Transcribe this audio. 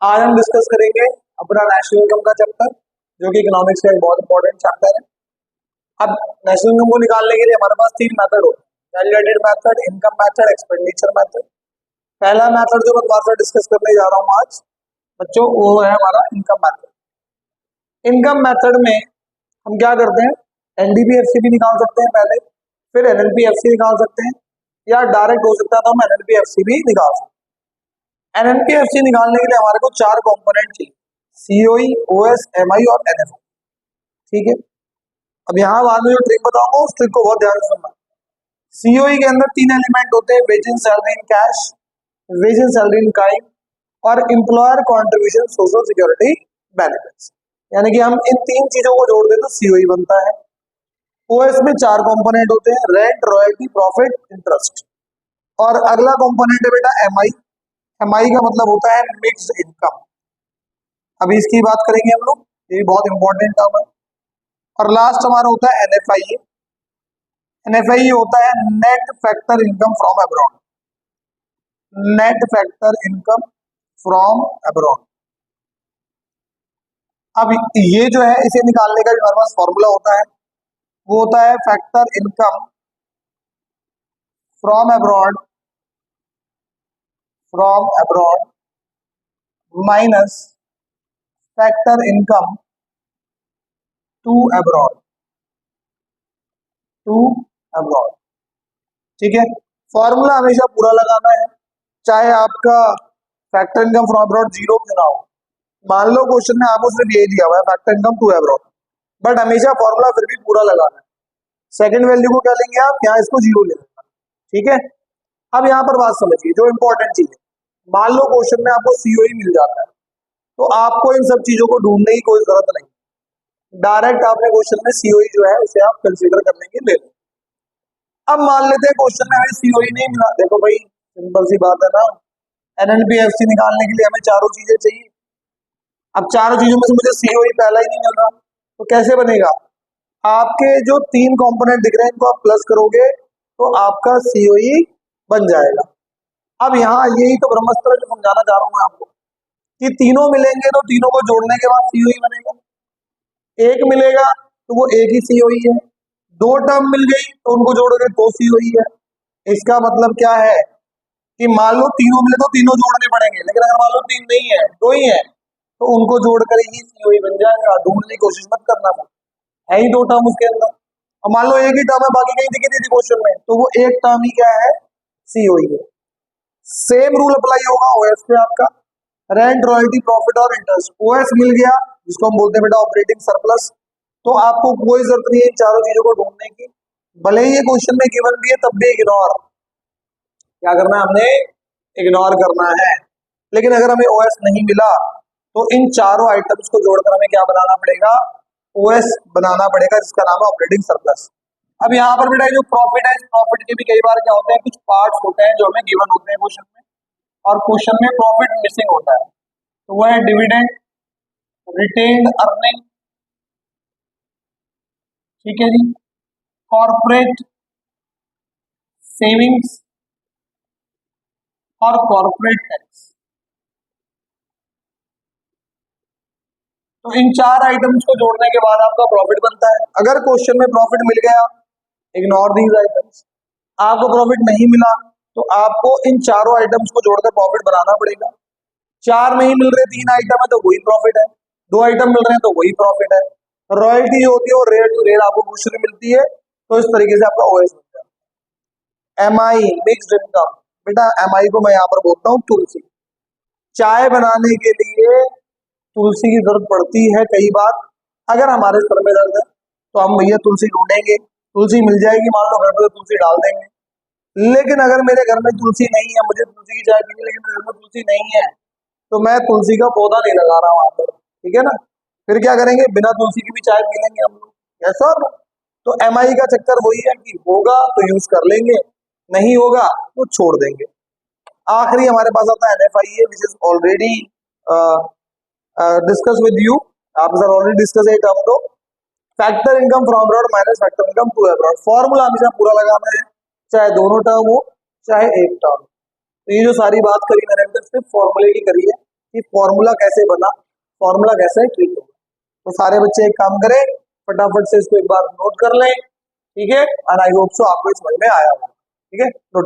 आज हम डिस्कस करेंगे अपना नेशनल इनकम का चैप्टर, जो कि इकोनॉमिक्स का एक बहुत इंपॉर्टेंट चैप्टर है। अब नेशनल इनकम को निकालने के लिए हमारे पास तीन मेथड होते हैं: value added method, income method, expenditure method. पहला मेथड जो मैं तुम्हारे साथ डिस्कस करने जा रहा हूँ आज बच्चों, वो है हमारा इनकम मेथड। इनकम मेथड में हम क्या करते हैं, एनडीपीएफसी भी निकाल सकते हैं पहले, फिर एनएनपीएफसी निकाल सकते हैं, या डायरेक्ट हो सकता है तो हम एनएनपीएफसी भी निकाल सकते हैं। एनएनपीएफसी निकालने के लिए हमारे को चार कंपोनेंट चाहिए: सीओई, ओएस, एमआई और एनएफओ। ठीक है, अब यहाँ बाद में जो ट्रिक बताऊंगा उस ट्रिक को बहुत ध्यान से सुनना। सीओई के अंदर तीन एलिमेंट होते हैं: wage in salary in cash, wage in salary in kind और employer contribution social security benefits. यानी कि हम इन तीन चीजों को जोड़ दें तो सीओई बनता है। ओएस में चार कंपोनेंट होते हैं: रेंट, रॉयल्टी, प्रॉफिट, इंटरेस्ट। और अगला कंपोनेंट है बेटा एमआई। एमआई का मतलब होता है मिक्स्ड इनकम। अभी इसकी बात करेंगे हम लोग, ये भी बहुत इंपॉर्टेंट टर्म है। और लास्ट हमारा होता है एनएफआई। एनएफआई होता है net factor income from abroad. Net factor income from abroad. अब ये जो है, इसे निकालने का जो हमारे पास फॉर्मूला होता है वो होता है factor income from abroad minus factor income to abroad. ठीक है, फॉर्मूला हमेशा पूरा लगाना है, चाहे आपका factor income from abroad zero क्यों ना हो। मान लो क्वेश्चन में आपको सिर्फ यही दिया हुआ है factor income to abroad, but हमेशा फॉर्मूला फिर भी पूरा लगाना है। सेकंड वैल्यू को क्या लेंगे आप, यहाँ इसको जीरो ले लेना। ठीक है, अब यहाँ पर बात समझिए जो इंपॉर्टेंट चीज है। मान लो क्वेश्चन में आपको सीओई मिल जाता है तो आपको इन सब चीजों को ढूंढने की कोई जरूरत नहीं, डायरेक्ट आपने क्वेश्चन में सीओई जो है उसे आप कंसीडर करने के ले लो। अब मान लेते हैं क्वेश्चन में हमें सीओई नहीं मिला। देखो भाई सिंपल सी बात है ना, एनएनपीएफसी निकालने के लिए हमें चारों चीजें चाहिए। अब चारों चीजों में से मुझे सीओई पहला ही नहीं मिल रहा, तो कैसे बनेगा? आपके जो तीन कंपोनेंट दिख रहे हैं इनको आप प्लस करोगे तो आपका सीओई बन जाएगा। अब यहाँ यही तो ब्रह्मास्त्र जो समझाना चाह रहा हूँ मैं आपको, कि तीनों मिलेंगे तो तीनों को जोड़ने के बाद सीओई बनेगा। एक मिलेगा तो वो एक ही सीओई है, दो टर्म मिल गई तो उनको जोड़ोगे तो सीओई है। इसका मतलब क्या है कि मान लो तीनों मिले तो तीनों जोड़ने पड़ेंगे, लेकिन अगर मान लो तीन नहीं है, दो ही है, तो उनको जोड़कर ही सीओई बन जाएगा। ढूंढने की कोशिश मत करना, है ही दो टर्म उसके अंदर। और मान लो एक ही टर्म है, बाकी कहीं दिखी नहीं थी क्वेश्चन में, तो वो एक टर्म ही क्या है, सीओई है। सेम रूल अप्लाई होगा ओएस पे आपका, रेंट, रॉयल्टी, प्रॉफिट और इंटरेस्ट। ओएस मिल गया जिसको हम बोलते हैं बेटा ऑपरेटिंग सरप्लस, तो आपको कोई जरूरत नहीं है इन चारों चीजों को ढूंढने की। भले ही ये क्वेश्चन में गिवन भी है तब भी इग्नोर, क्या करना है हमने, इग्नोर करना है। लेकिन अगर हमें ओएस नहीं मिला तो इन चारों आइटम्स को जोड़कर हमें क्या बनाना पड़ेगा, ओएस बनाना पड़ेगा, जिसका नाम है ऑपरेटिंग सरप्लस। अब यहाँ पर बेटा जो प्रॉफिट है, इस प्रॉफिट के भी कई बार क्या होते हैं, कुछ पार्ट्स होते हैं जो हमें गिवन होते हैं क्वेश्चन में, और क्वेश्चन में प्रॉफिट मिसिंग होता है, तो वह है डिविडेंड, रिटेन्ड अर्निंग, ठीक है जी, कॉर्पोरेट सेविंग्स और कॉर्पोरेट टैक्स। तो इन चार आइटम्स को जोड़ने के बाद आपका प्रॉफिट बनता है। अगर क्वेश्चन में प्रॉफिट मिल गया, इग्नोर दीज आइटम्स। आपको प्रॉफिट नहीं मिला तो आपको इन चारों आइटम्स को जोड़कर प्रॉफिट बनाना पड़ेगा। चार नहीं मिल रहे, तीन आइटम है तो वही प्रॉफिट है, दो आइटम मिल रहे हैं तो वही प्रॉफिट है। रॉयल्टी जो होती है वो रेयर टू रेयर आपको क्वेश्चन में मिलती है, तो इस तरीके से आपका ओएस बनता है। एमआई मिक्स्ड इनकम, बेटा एमआई को मैं यहाँ पर बोलता हूँ तुलसी। चाय बनाने के लिए तुलसी की जरूरत पड़ती है कई बार। अगर हमारे सर में दर्द है तो हम भैया तुलसी ढूंढेंगे, तुलसी मिल जाएगी, मान लो घर पे तुलसी डाल देंगे। लेकिन अगर मेरे घर में तुलसी नहीं है, मुझे तुलसी की चाय पीनी है लेकिन मेरे घर में तुलसी नहीं है, तो मैं तुलसी का पौधा नहीं लगा रहा वहां पर, ठीक है ना। फिर क्या करेंगे, बिना तुलसी की भी चाय पी लेंगे हम लोग, ऐसा। तो एमआई का चक्कर वही है कि होगा तो यूज कर लेंगे, नहीं होगा तो छोड़ देंगे। आखिरी हमारे पास आता है NFI, which is already discuss with you, आपके साथ ऑलरेडी डिस्कस है टर्म। तो factor income from abroad minus factor income to abroad. Formula हमेशा पूरा लगाना है, चाहे दोनों टर्म हो चाहे एक टर्म। तो ये जो सारी बात करी मैंने सिर्फ फॉर्मूले की करी है, कि फॉर्मूला कैसे बना, फॉर्मूला कैसे ट्रीट होगा। तो सारे बच्चे एक काम करें, फटाफट से इसको एक बार नोट कर लें, ठीक है। एंड आई होप सो आपको समझ में आया होगा, ठीक है।